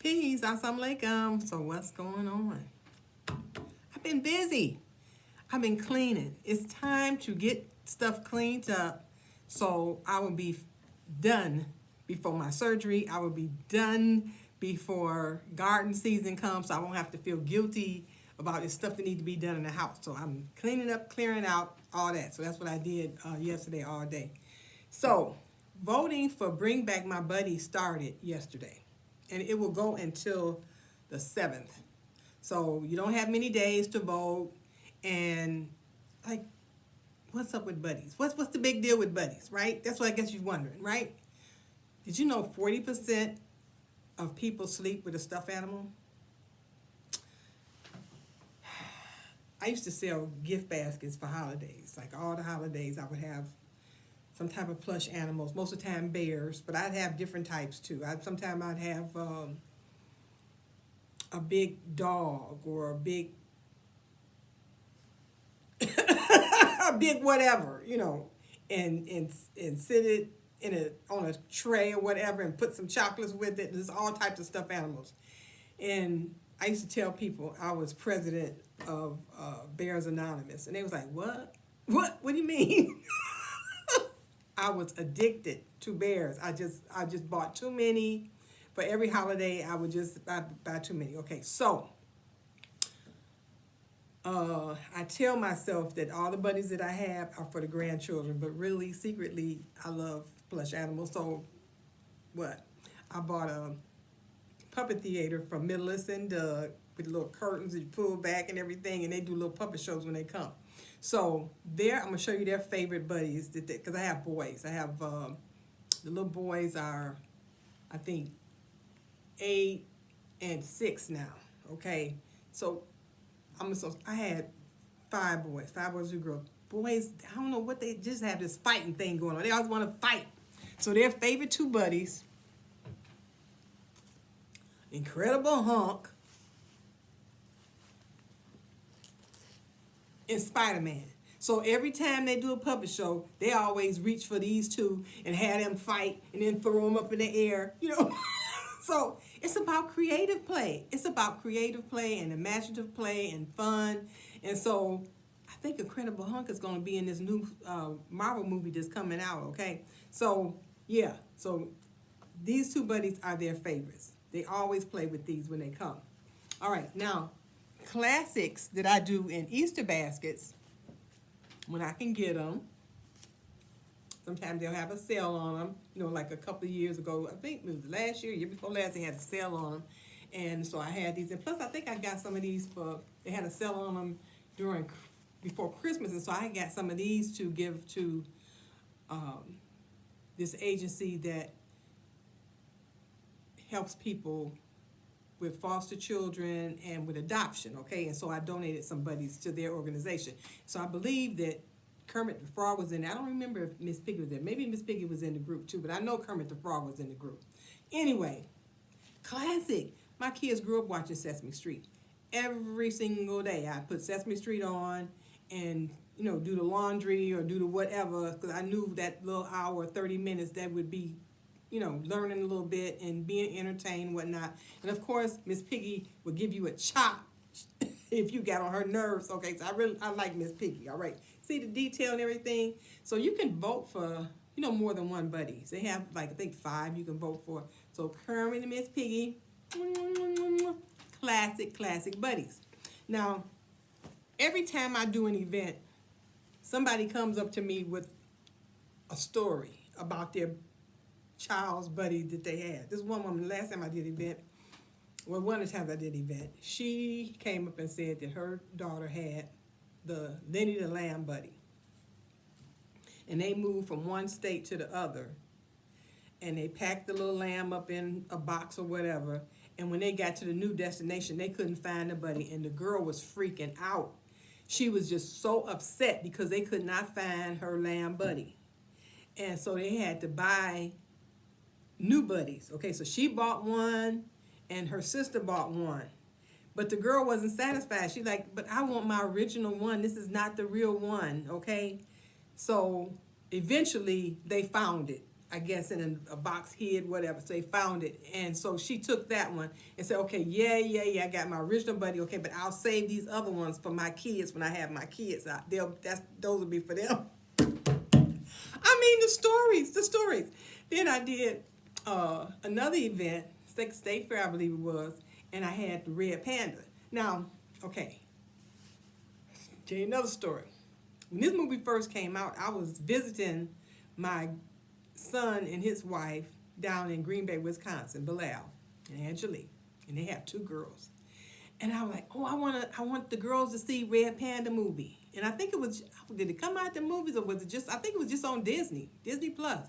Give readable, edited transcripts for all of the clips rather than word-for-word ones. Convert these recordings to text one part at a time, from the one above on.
Peace, assalamu alaikum. So what's going on? I've been busy. I've been cleaning. It's time to get stuff cleaned up so I will be done before my surgery. I will be done before garden season comes, so I won't have to feel guilty about the stuff that needs to be done in the house. So I'm cleaning up, clearing out, all that. So that's what I did yesterday all day. So voting for Bring Back My Buddy started yesterday, and it will go until the 7th. So you don't have many days to vote. And like, what's up with buddies? What's the big deal with buddies, right? That's what I guess you're wondering, right? Did you know 40% of people sleep with a stuffed animal? I used to sell gift baskets for holidays. Like all the holidays, I would have some type of plush animals, most of the time bears, but I'd have different types too. Sometimes I'd have a big dog or a big a big whatever, and sit it on a tray or whatever and put some chocolates with it. There's all types of stuffed animals. And I used to tell people I was president of Bears Anonymous, and they was like, what do you mean? I was addicted to bears. I just bought too many. For every holiday, I would just buy too many. Okay, so I tell myself that all the buddies that I have are for the grandchildren, but really, secretly, I love plush animals. So what? I bought a puppet theater from Middleist and Doug with little curtains that you pull back and everything, and they do little puppet shows when they come. So there, I'm going to show you their favorite buddies, because I have boys. I have, the little boys are, I think, 8 and 6 now, okay? So I had 5 boys, 2 girls. Boys, I don't know what, they just have this fighting thing going on. They always want to fight. So their favorite 2 buddies, Incredible Hunk and Spider-Man. So every time they do a puppet show, they always reach for these 2 and have them fight and then throw them up in the air, So it's about creative play. It's about creative play and imaginative play and fun. And so I think Incredible Hunk is going to be in this new Marvel movie that's coming out, okay? So, yeah. So these 2 buddies are their favorites. They always play with these when they come. All right, now, classics that I do in Easter baskets, when I can get them. Sometimes they'll have a sale on them. Like a couple of years ago, I think it was last year before last, they had a sale on them. And so I had these. And plus, I think I got some of these they had a sale on them before Christmas. And so I got some of these to give to this agency that helps people with foster children and with adoption, okay? And so I donated some buddies to their organization. So I believe that Kermit the Frog was in there. I don't remember if Miss Piggy was there. Maybe Miss Piggy was in the group too, but I know Kermit the Frog was in the group. Anyway, classic. My kids grew up watching Sesame Street. Every single day I put Sesame Street on and, do the laundry or do the whatever, because I knew that little hour, 30 minutes, that would be, learning a little bit and being entertained and whatnot. And of course, Miss Piggy would give you a chop if you got on her nerves. Okay, so I like Miss Piggy, all right. See the detail and everything. So you can vote for, more than one buddy. They have, I think 5 you can vote for. So Kermit and Miss Piggy, classic buddies. Now, every time I do an event, somebody comes up to me with a story about their child's buddy that they had. This one woman, last time I did an event, one of the times I did an event, she came up and said that her daughter had the Lenny the Lamb buddy. And they moved from one state to the other. And they packed the little lamb up in a box or whatever. And when they got to the new destination, they couldn't find the buddy. And the girl was freaking out. She was just so upset because they could not find her lamb buddy. And so they had to buy new buddies. Okay, so she bought one and her sister bought one. But the girl wasn't satisfied. She's like, but I want my original one. This is not the real one, okay? So eventually they found it. I guess in a box hid, whatever. So they found it. And so she took that one and said, okay, yeah, I got my original Buddy, okay, but I'll save these other ones for my kids when I have my kids out. Those will be for them. I mean, the stories. Then I did another event, State Fair, I believe it was, and I had the Red Panda. Now, okay, tell you another story. When this movie first came out, I was visiting my son and his wife down in Green Bay, Wisconsin, Bilal and Angelique, and they have 2 girls. And I was like, oh, I want the girls to see Red Panda movie. And I think it was, did it come out the movies or was it just, I think it was just on Disney Plus.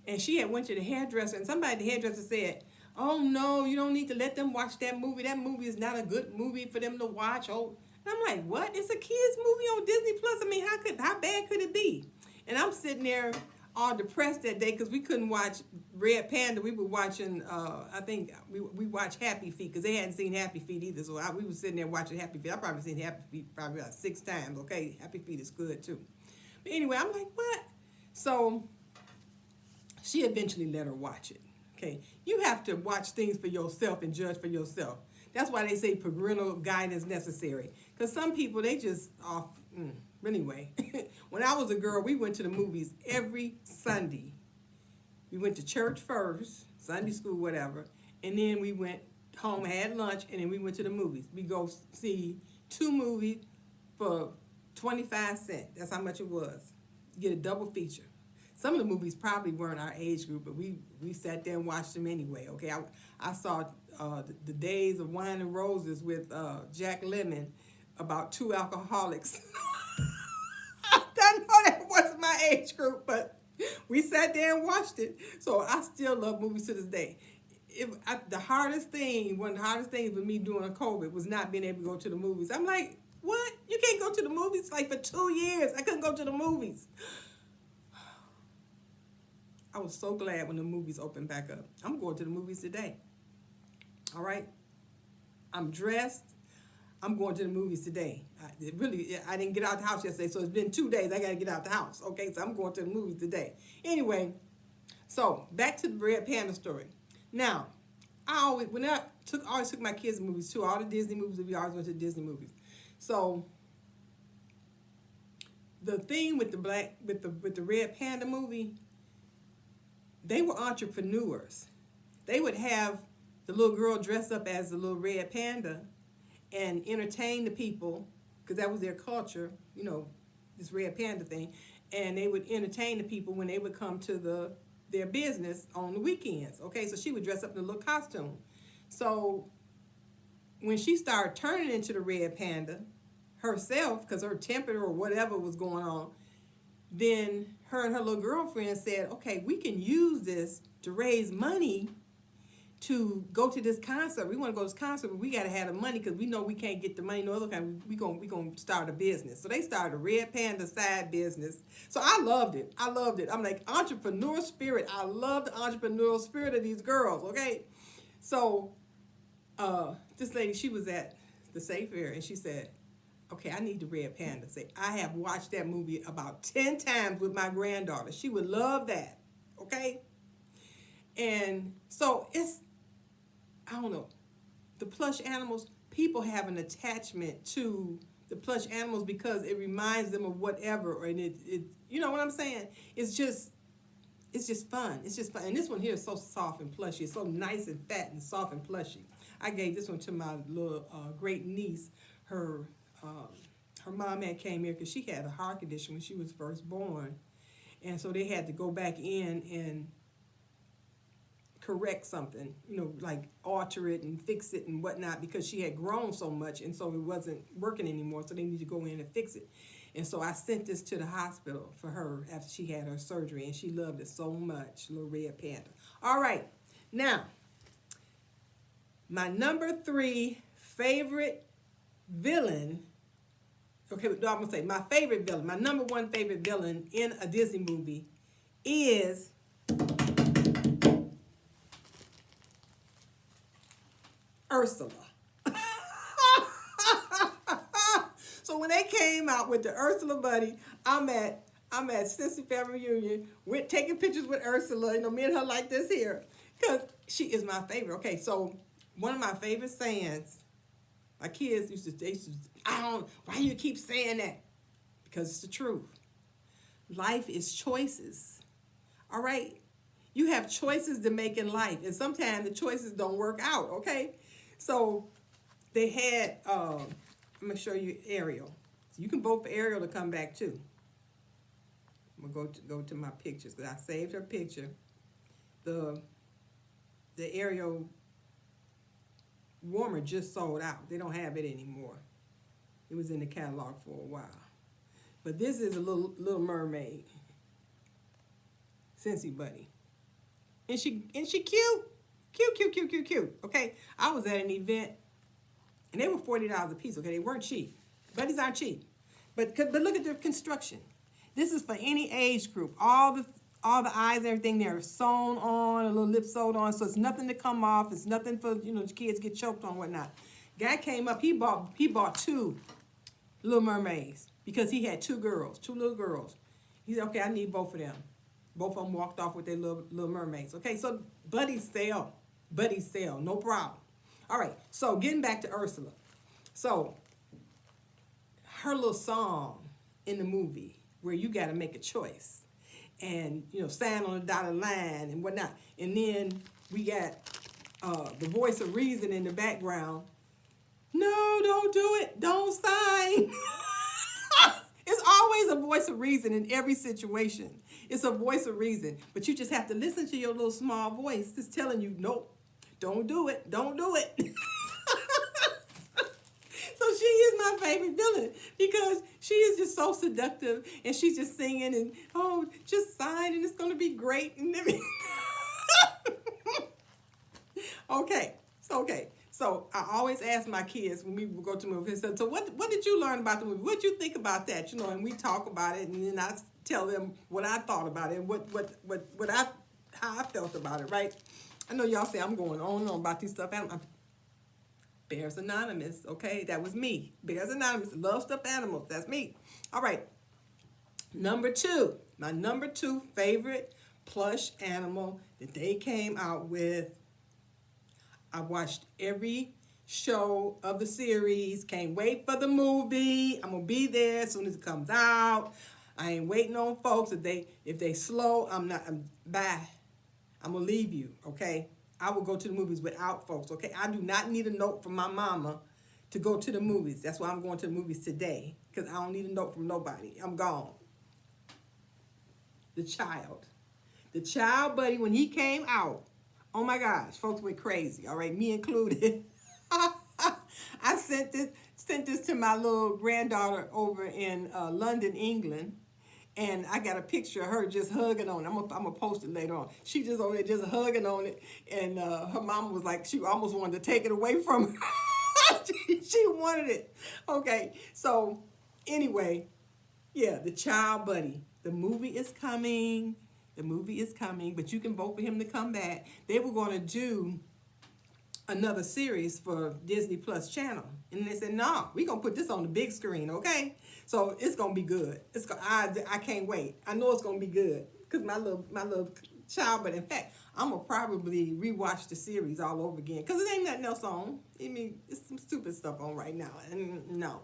And she had went to the hairdresser and somebody at the hairdresser said, oh no, you don't need to let them watch that movie. That movie is not a good movie for them to watch. Oh, and I'm like, what? It's a kids movie on Disney Plus. I mean, how bad could it be? And I'm sitting there all depressed that day because we couldn't watch Red Panda. We were watching, I think we watched Happy Feet because they hadn't seen Happy Feet either. So we were sitting there watching Happy Feet. I've probably seen Happy Feet probably about 6 times. Okay, Happy Feet is good too. But anyway, I'm like, what? So she eventually let her watch it. Okay, you have to watch things for yourself and judge for yourself. That's why they say parental guidance necessary. Because some people, they just off. Anyway, when I was a girl, we went to the movies every Sunday. We went to church first, Sunday school, whatever, and then we went home, had lunch, and then we went to the movies. We go see 2 movies for 25 cents. That's how much it was. You get a double feature. Some of the movies probably weren't our age group, but we sat there and watched them anyway. Okay, I saw the Days of Wine and Roses with Jack Lemmon about 2 alcoholics. I know that wasn't my age group, but we sat there and watched it. So I still love movies to this day. One of the hardest things with me during COVID was not being able to go to the movies. I'm like, what? You can't go to the movies? Like for 2 years, I couldn't go to the movies. I was so glad when the movies opened back up. I'm going to the movies today. All right? I'm dressed. I'm going to the movies today. I didn't get out the house yesterday, so it's been 2 days. I got to get out the house. Okay, so I'm going to the movies today. Anyway, so back to the Red Panda story. Now, I always took my kids to movies too. All the Disney movies, we always went to Disney movies. So the thing with the Red Panda movie, they were entrepreneurs. They would have the little girl dress up as the little red panda and entertain the people, because that was their culture, you know, this Red Panda thing. And they would entertain the people when they would come to their business on the weekends. Okay, so she would dress up in a little costume. So when she started turning into the Red Panda herself, because her temper or whatever was going on, then her and her little girlfriend said, okay, we can use this to raise money to go to this concert. We want to go to this concert, but we got to have the money because we know we can't get the money no other kind. We gonna start a business. So they started a Red Panda side business. So I loved it. I'm like, entrepreneur spirit. I love the entrepreneurial spirit of these girls, okay? So this lady, she was at the State Fair, and she said, okay, I need the Red Panda. Say, I have watched that movie about 10 times with my granddaughter. She would love that, okay? And so I don't know, the plush animals, people have an attachment to the plush animals because it reminds them of whatever, and it you know what I'm saying? It's just fun. It's just fun. And this one here is so soft and plushy. It's so nice and fat and soft and plushy. I gave this one to my little great niece. Her mom had came here because she had a heart condition when she was first born. And so they had to go back in and correct something, you know, like alter it and fix it and whatnot, because she had grown so much and so it wasn't working anymore, so they need to go in and fix it. And so I sent this to the hospital for her after she had her surgery, and she loved it so much, little Red Panda. All right, now, my number 3 favorite villain, okay, no, I'm going to say my favorite villain, my number 1 favorite villain in a Disney movie is Ursula. So when they came out with the Ursula Buddy, I'm at I'm at Scentsy family reunion. We're taking pictures with Ursula. You know, me and her like this here. Because she is my favorite. Okay, so one of my favorite sayings, my kids they used to, I don't, why you keep saying that? Because it's the truth. Life is choices. All right? You have choices to make in life. And sometimes the choices don't work out, okay? So they had, I'm going to show you Ariel. So you can vote for Ariel to come back too. I'm going to go to my pictures because I saved her picture. The Ariel warmer just sold out. They don't have it anymore. It was in the catalog for a while. But this is a little mermaid. Scentsy Buddy. And she cute. Cute. Okay? I was at an event and they were $40 a piece, okay? They weren't cheap. Buddies aren't cheap. But look at the construction. This is for any age group. All the eyes, everything there is sewn on, a little lip sewed on, so it's nothing to come off. It's nothing for, you know, the kids get choked on, whatnot. Guy came up, he bought 2 Little Mermaids because he had 2 little girls. He said, okay, I need both of them. Both of them walked off with their little mermaids. Okay, so buddies sell, no problem. All right, so getting back to Ursula. So her little song in the movie where you got to make a choice and, you know, stand on the dotted line and whatnot. And then we got the voice of reason in the background. No, don't do it. Don't sign. It's always a voice of reason in every situation. It's a voice of reason. But you just have to listen to your little small voice that's telling you, nope, don't do it. Don't do it. So she is my favorite villain because she is just so seductive and she's just singing and, oh, just sign and it's going to be great. And everything. Okay. So I always ask my kids when we go to movies, so what did you learn about the movie? What did you think about that? You know, and we talk about it, and then I tell them what I thought about it, and how I felt about it, right? I know y'all say I'm going on and on about these stuff. Bears Anonymous, okay? That was me. Bears Anonymous, love stuffed animals. That's me. All right. Number 2, my number 2 favorite plush animal that they came out with. I watched every show of the series. Can't wait for the movie. I'm gonna be there as soon as it comes out. I ain't waiting on folks. If they slow, bye. I'm gonna leave you, okay? I will go to the movies without folks, okay? I do not need a note from my mama to go to the movies. That's why I'm going to the movies today, because I don't need a note from nobody. I'm gone. The Child Buddy, when he came out, oh my gosh, folks went crazy, all right, me included. I sent this to my little granddaughter over in London, England, and I got a picture of her just hugging on it. I'm gonna post it later on. She just over there just hugging on it, and her mama was like, she almost wanted to take it away from her. She wanted it. Okay, so anyway, yeah, the Child Buddy. The movie is coming. But you can vote for him to come back. They were going to do another series for Disney Plus channel. And they said, no, we're going to put this on the big screen, okay? So it's going to be good. I can't wait. I know it's going to be good because my little child, but in fact, I'm going to probably rewatch the series all over again because it ain't nothing else on. I mean, it's some stupid stuff on right now. And no.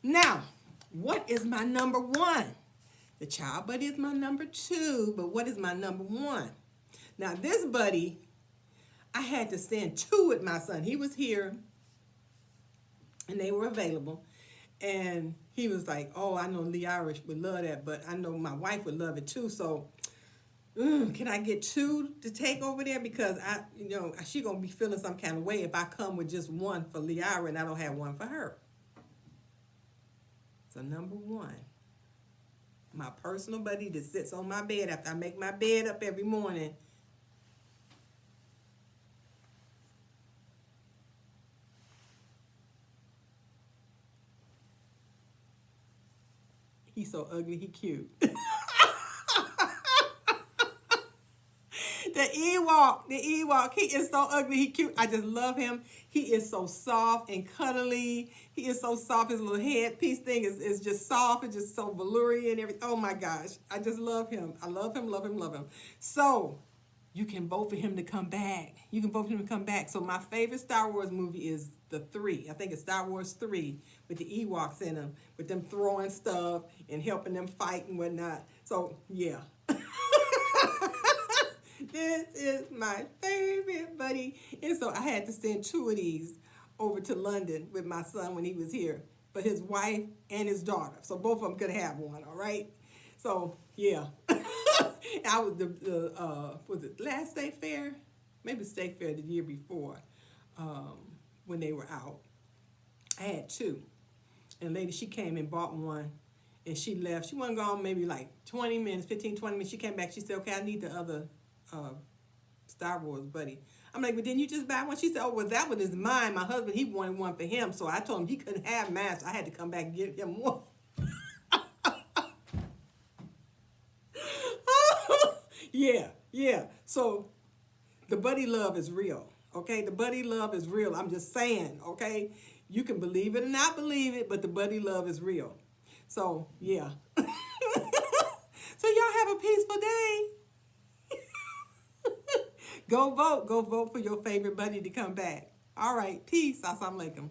Now, what is my number 1? The Child Buddy is my number 2, but what is my number 1? Now, this buddy, I had to send 2 with my son. He was here, and they were available, and he was like, oh, I know Lee Irish would love that, but I know my wife would love it too, so can I get 2 to take over there? Because she going to be feeling some kind of way if I come with just 1 for Lee Irish and I don't have 1 for her. So number 1. My personal buddy that sits on my bed after I make my bed up every morning. He's so ugly, he cute. Ewok, he is so ugly, he cute. I just love him. He is so soft and cuddly. He is so soft. His little headpiece thing is just soft. It's just so veloury and everything. Oh my gosh, I just love him. I love him, love him, love him. So you can vote for him to come back. You can vote for him to come back. So my favorite Star Wars movie is the 3. I think it's Star Wars 3 with the Ewoks in them, with them throwing stuff and helping them fight and whatnot. So yeah. This is my favorite buddy. And so I had to send 2 of these over to London with my son when he was here, but his wife and his daughter. So both of them could have one, all right? So, yeah. I was was it last State Fair? Maybe State Fair the year before, when they were out. I had 2. And lady, she came and bought one, and she left. She wasn't gone maybe like 20 minutes, 15, 20 minutes. She came back. She said, okay, I need the other Star Wars buddy. I'm like, but didn't you just buy one? She said, oh, well, that one is mine. My husband, he wanted one for him. So I told him he couldn't have mine. So I had to come back and get him one. Yeah. So the buddy love is real, okay? The buddy love is real. I'm just saying, okay? You can believe it or not believe it, but the buddy love is real. So, yeah. So y'all have a peaceful day. Go vote for your favorite buddy to come back. All right, peace. Assalamu alaikum.